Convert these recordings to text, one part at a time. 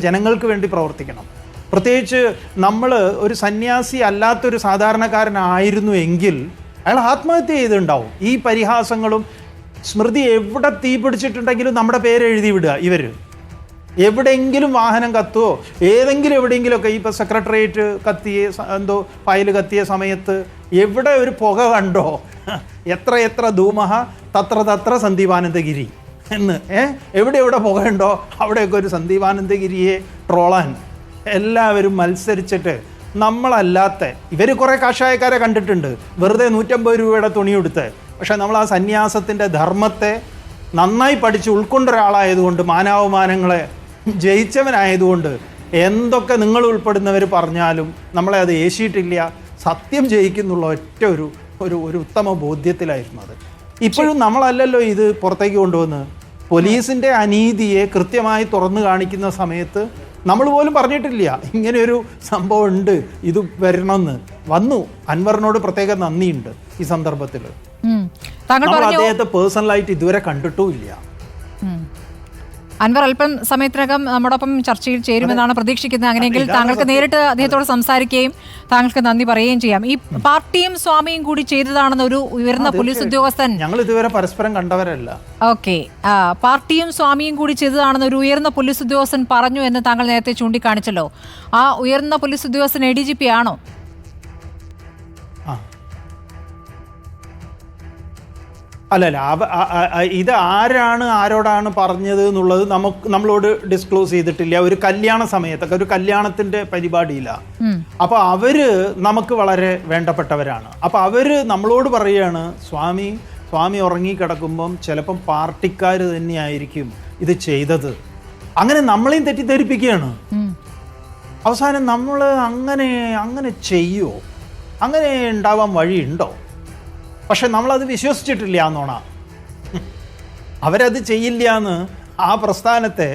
ജനങ്ങൾക്ക് വേണ്ടി പ്രവർത്തിക്കണം. പ്രത്യേകിച്ച് നമ്മൾ ഒരു സന്യാസി അല്ലാത്തൊരു സാധാരണക്കാരനായിരുന്നു എങ്കിൽ അയാൾ ആത്മഹത്യ ചെയ്തിട്ടുണ്ടാവും. ഈ പരിഹാസങ്ങളും സ്മൃതി എവിടെ തീ പിടിച്ചിട്ടുണ്ടെങ്കിലും നമ്മുടെ പേര് എഴുതി വിടുക. ഇവർ എവിടെയെങ്കിലും വാഹനം കത്തുവോ എവിടെയെങ്കിലുമൊക്കെ ഇപ്പോൾ സെക്രട്ടേറിയറ്റ് കത്തിയ എന്തോ ഫയൽ കത്തിയ സമയത്ത് എവിടെ ഒരു പുക കണ്ടോ എത്ര ധൂമഹ തത്ര സന്ദീപാനന്ദഗിരി എന്ന് എവിടെ പുകയുണ്ടോ അവിടെയൊക്കെ ഒരു സന്ദീപാനന്ദഗിരിയെ ട്രോളാൻ എല്ലാവരും മത്സരിച്ചിട്ട് നമ്മളല്ലാത്ത ഇവർ കുറേ കാഷായക്കാരെ കണ്ടിട്ടുണ്ട് വെറുതെ 150 രൂപയുടെ തുണി കൊടുത്ത്. പക്ഷേ നമ്മൾ ആ സന്യാസത്തിൻ്റെ ധർമ്മത്തെ നന്നായി പഠിച്ച് ഉൾക്കൊണ്ട ഒരാളായതുകൊണ്ട് മാനാവമാനങ്ങളെ ജയിച്ചവനായതുകൊണ്ട് എന്തൊക്കെ നിങ്ങൾ ഉൾപ്പെടുന്നവർ പറഞ്ഞാലും നമ്മളെ അത് ഏശിയിട്ടില്ല. സത്യം ജയിക്കുന്നുള്ള ഒറ്റ ഒരു ഉത്തമ ബോധ്യത്തിലായിരുന്നു അത്. ഇപ്പോഴും നമ്മളല്ലല്ലോ ഇത് പുറത്തേക്ക് കൊണ്ടുവന്ന് പോലീസിൻ്റെ അനീതിയെ കൃത്യമായി തുറന്നു കാണിക്കുന്ന സമയത്ത് നമ്മൾ പോലും പറഞ്ഞിട്ടില്ല ഇങ്ങനെയൊരു സംഭവം ഉണ്ട്, ഇത് വരണമെന്ന്. വന്നു. അൻവറിനോട് പ്രത്യേക നന്ദിയുണ്ട് ഈ സന്ദർഭത്തിൽ. നമ്മൾ അദ്ദേഹത്തെ പേഴ്സണലായിട്ട് ഇതുവരെ കണ്ടിട്ടുമില്ല. അൻവർ അല്പം സമയത്തിനകം നമ്മോടൊപ്പം ചർച്ചയിൽ ചേരുമെന്നാണ് പ്രതീക്ഷിക്കുന്നത്. അങ്ങനെയെങ്കിൽ താങ്കൾക്ക് നേരിട്ട് അദ്ദേഹത്തോട് സംസാരിക്കുകയും താങ്കൾക്ക് നന്ദി പറയുകയും ചെയ്യാം. ഈ പാർട്ടിയും സ്വാമിയും കൂടി ചെയ്തതാണെന്ന് ഒരു ഉയർന്ന പോലീസ് ഉദ്യോഗസ്ഥൻ, ഞങ്ങൾ ഇതുവരെ പരസ്പരം കണ്ടവരല്ല. ഓക്കെ, പാർട്ടിയും സ്വാമിയും കൂടി ചെയ്തതാണെന്ന് ഒരു ഉയർന്ന പോലീസ് ഉദ്യോഗസ്ഥൻ പറഞ്ഞു എന്ന് താങ്കൾ നേരത്തെ ചൂണ്ടിക്കാണിച്ചല്ലോ. ആ ഉയർന്ന പോലീസ് ഉദ്യോഗസ്ഥൻ ADGP ആണോ? അല്ലല്ല, ഇത് ആരോടാണ് പറഞ്ഞത് എന്നുള്ളത് നമ്മളോട് ഡിസ്ക്ലോസ് ചെയ്തിട്ടില്ല. ഒരു കല്യാണ സമയത്തൊക്കെ ഒരു കല്യാണത്തിന്റെ പരിപാടിയില്ല. അപ്പൊ അവര് നമുക്ക് വളരെ വേണ്ടപ്പെട്ടവരാണ്. അപ്പൊ അവര് നമ്മളോട് പറയുകയാണ് സ്വാമി ഉറങ്ങിക്കിടക്കുമ്പം ചിലപ്പം പാർട്ടിക്കാർ തന്നെയായിരിക്കും ഇത് ചെയ്തത്. അങ്ങനെ നമ്മളെയും തെറ്റിദ്ധരിപ്പിക്കുകയാണ്. അവസാനം നമ്മൾ അങ്ങനെ ചെയ്യുമോ? അങ്ങനെ ഉണ്ടാവാൻ വഴിയുണ്ടോ? പക്ഷെ നമ്മളത് വിശ്വസിച്ചിട്ടില്ല എന്നോണ. അവരത് ചെയ്യില്ല എന്ന് ആ പ്രസ്ഥാനത്തെ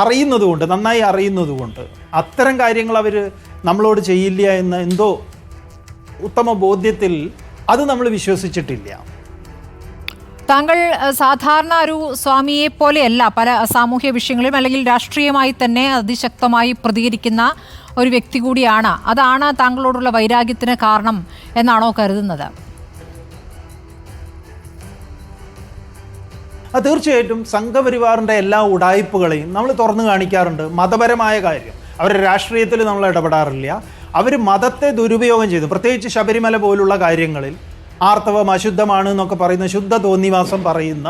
അറിയുന്നതുകൊണ്ട്, നന്നായി അറിയുന്നതുകൊണ്ട് അത്തരം കാര്യങ്ങൾ അവർ നമ്മളോട് ചെയ്യില്ല എന്ന എന്തോ ഉത്തമ ബോധ്യത്തിൽ അത് നമ്മൾ വിശ്വസിച്ചിട്ടില്ല. താങ്കൾ സാധാരണ ഒരു സ്വാമിയെ പോലെയല്ല പല സാമൂഹ്യ വിഷയങ്ങളിലും അല്ലെങ്കിൽ രാഷ്ട്രീയമായി തന്നെ അതിശക്തമായി പ്രതികരിക്കുന്ന ഒരു വ്യക്തി കൂടിയാണ്. അതാണ് താങ്കളോടുള്ള വൈരാഗ്യത്തിന് കാരണം എന്നാണോ കരുതുന്നത്? തീർച്ചയായിട്ടും സംഘപരിവാറിൻ്റെ എല്ലാ ഉടായ്പകളെയും നമ്മൾ തുറന്നു കാണിക്കാറുണ്ട്. മതപരമായ കാര്യം അവരുടെ രാഷ്ട്രീയത്തിൽ നമ്മൾ ഇടപെടാറില്ല. അവർ മതത്തെ ദുരുപയോഗം ചെയ്തു. പ്രത്യേകിച്ച് ശബരിമല പോലുള്ള കാര്യങ്ങളിൽ ആർത്തവം അശുദ്ധമാണ് എന്നൊക്കെ പറയുന്ന ശുദ്ധ തോന്നിവാസം പറയുന്ന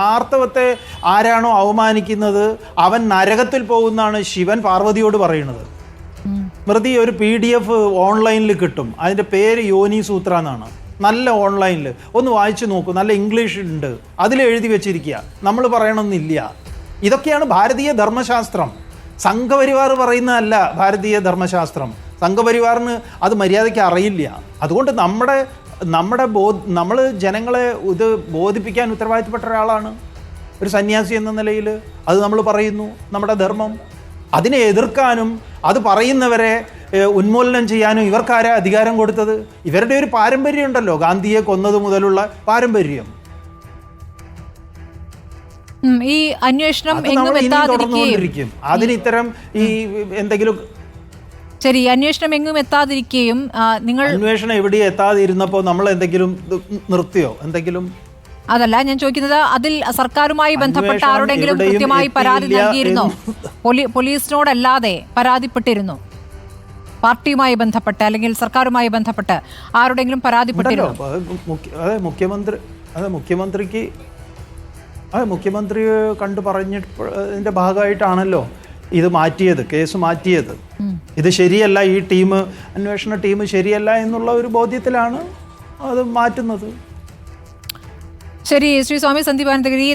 ആർത്തവത്തെ ആരാണോ അവമാനിക്കുന്നത് അവൻ നരകത്തിൽ പോകുന്നതാണ് ശിവൻ പാർവതിയോട് പറയുന്നത്. സ്മൃതി ഒരു PDF ഓൺലൈനിൽ കിട്ടും. അതിൻ്റെ പേര് യോനി സൂത്ര എന്നാണ്. നല്ല ഓൺലൈനിൽ ഒന്ന് വായിച്ചു നോക്കൂ. നല്ല ഇംഗ്ലീഷിലുണ്ട്. അതിൽ എഴുതി വെച്ചിരിക്കുക. നമ്മൾ പറയണമെന്നില്ല. ഇതൊക്കെയാണ് ഭാരതീയ ധർമ്മശാസ്ത്രം. സംഘപരിവാർ പറയുന്നതല്ല ഭാരതീയ ധർമ്മശാസ്ത്രം. സംഘപരിവാറിന് അത് മര്യാദയ്ക്ക് അറിയില്ല. അതുകൊണ്ട് നമ്മൾ ജനങ്ങളെ ഇത് ബോധിപ്പിക്കാൻ ഉത്തരവാദിത്തപ്പെട്ട ഒരാളാണ് ഒരു സന്യാസി എന്ന നിലയിൽ. അത് നമ്മൾ പറയുന്നു, നമ്മുടെ ധർമ്മം. അതിനെ എതിർക്കാനും അത് പറയുന്നവരെ ഉന്മൂലനം ചെയ്യാനും ഇവർക്കാരാ അധികാരം കൊടുത്തത്? ഇവരുടെ ഒരു പാരമ്പര്യം ഉണ്ടല്ലോ, ഗാന്ധിയെ കൊന്നത് മുതലുള്ള പാരമ്പര്യം. ഈ അന്വേഷണം അതിന് ഇത്തരം ഈ എന്തെങ്കിലും ശരി, അന്വേഷണം എങ്ങും എത്താതിരിക്കുകയും അന്വേഷണം എവിടെ എത്താതിരുന്നപ്പോൾ നമ്മൾ എന്തെങ്കിലും നിർത്തിയോ? എന്തെങ്കിലും അതല്ല ഞാൻ ചോദിക്കുന്നത്, അതിൽ സർക്കാരുമായി ബന്ധപ്പെട്ട ആരോടെങ്കിലും കൃത്യമായി പരാതി നൽകിയിരുന്നോ? പോലീസിനോടല്ലാതെ പരാതിപ്പെട്ടിരുന്നു? പാർട്ടിയുമായി ബന്ധപ്പെട്ട് അല്ലെങ്കിൽ സർക്കാരുമായി ബന്ധപ്പെട്ട് ആരോടെങ്കിലും പരാതിപ്പെട്ടിരുന്നു? മുഖ്യമന്ത്രി കണ്ടു പറഞ്ഞതിന്റെ ഭാഗമായിട്ടാണല്ലോ ഇത് മാറ്റിയത്, കേസ് മാറ്റിയത്. ഇത് ശരിയല്ല, ഈ അന്വേഷണ ടീം ശരിയല്ല എന്നുള്ള ഒരു ബോധ്യത്തിലാണ് അത് മാറ്റുന്നത്. ശരി, ശ്രീ സ്വാമി സന്ദീപാനന്ദഗിരി.